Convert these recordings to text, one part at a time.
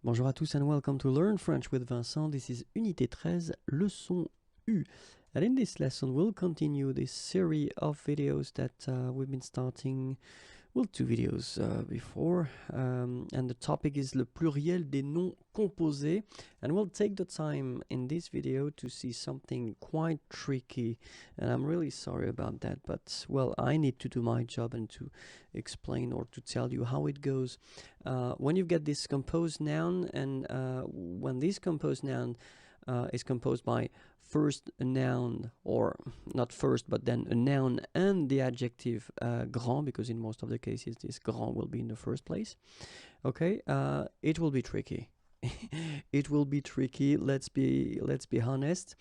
Bonjour à tous and welcome to Learn French with Vincent. This is Unité 13, leçon U. And in this lesson, we'll continue this series of videos that we've been starting, well, two videos before. And the topic is le pluriel des noms composés. And we'll take the time in this video to see something quite tricky. And I'm really sorry about that. But, well, I need to do my job and to explain or to tell you how it goes. When you get this composed noun, and when this composed noun is composed by first a noun, or not first, but then a noun and the adjective grand, because in most of the cases this grand will be in the first place. Okay, it will be tricky. It will be tricky. Let's be honest.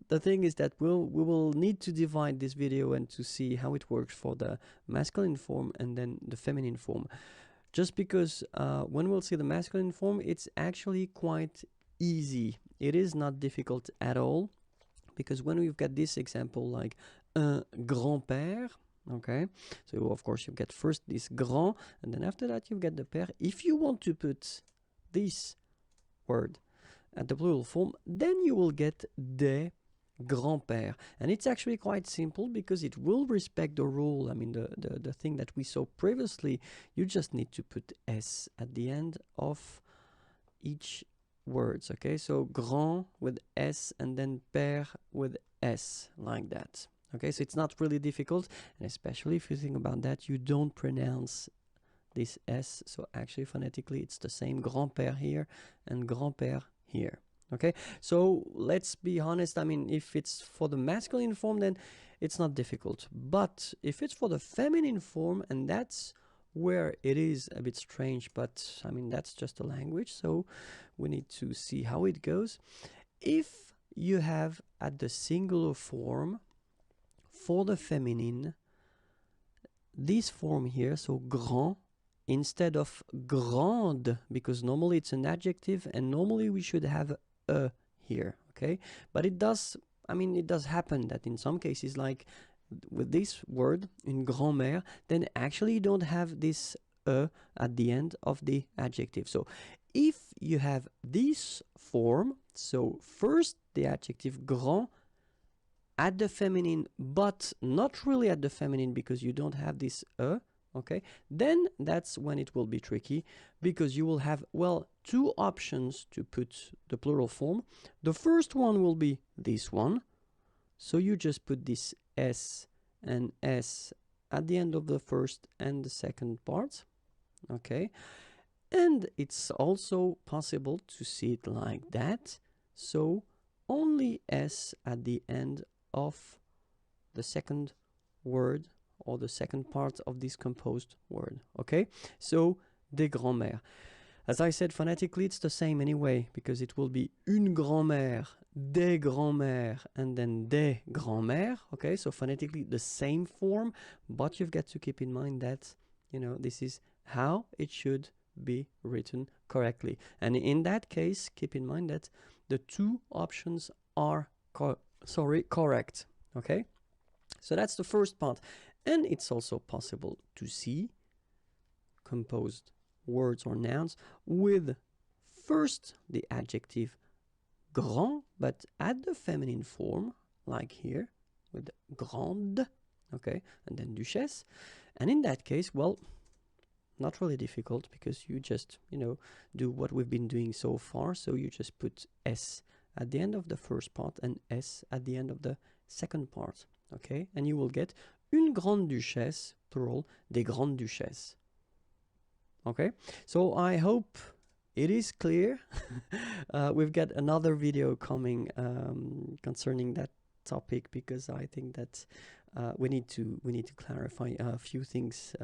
The thing is that we will need to divide this video and to see how it works for the masculine form and then the feminine form. Just because when we'll see the masculine form, it's actually quite easy. It is not difficult at all, because when we've got this example like un grand-père, okay, so of course you get first this grand, and then after that you get the père. If you want to put this word at the plural form, then you will get des grands-pères, and it's actually quite simple because it will respect the rule. I mean, the thing that we saw previously, you just need to put s at the end of each words. Okay, so grand with s and then père with s, like that. Okay, so it's not really difficult, and especially if you think about that, you don't pronounce this s, so actually phonetically it's the same, grand-père here and grand-père here. Okay, so let's be honest. I mean, if it's for the masculine form, then it's not difficult, but if it's for the feminine form, and that's where it is a bit strange, but I mean, that's just a language, so we need to see how it goes. If you have at the singular form for the feminine this form here, so grand instead of grande, because normally it's an adjective and normally we should have a here, okay, but it does, I mean, it does happen that in some cases, like with this word, une grand-mère, then actually you don't have this at the end of the adjective. So if you have this form, so first the adjective grand at the feminine, but not really at the feminine because you don't have this okay, then that's when it will be tricky, because you will have, well, two options to put the plural form. The first one will be this one, so you just put this s and s at the end of the first and the second part. Okay, and it's also possible to see it like that, so only s at the end of the second word or the second part of this composed word. Okay, so des grands-mères. As I said, phonetically it's the same anyway, because it will be une grand-mère, des grands-mères, and then des grands-mères. Okay, so phonetically the same form, but you've got to keep in mind that, you know, this is how it should be written correctly. And in that case, keep in mind that the two options are correct. Okay, so that's the first part. And it's also possible to see composed words or nouns with first the adjective grand, but at the feminine form, like here with grande, okay, and then duchesse. And in that case, well, not really difficult, because you just, you know, do what we've been doing so far. So you just put s at the end of the first part and s at the end of the second part. Okay, and you will get une grande duchesse, plural, des grandes duchesses. Okay, so I hope it is clear. We've got another video coming concerning that topic, because I think that we need to clarify a few things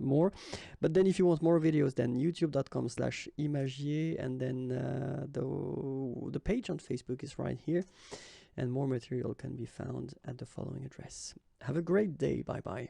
more. But then if you want more videos, then youtube.com/imagier, and then the page on Facebook is right here, and more material can be found at the following address. Have a great day. Bye bye.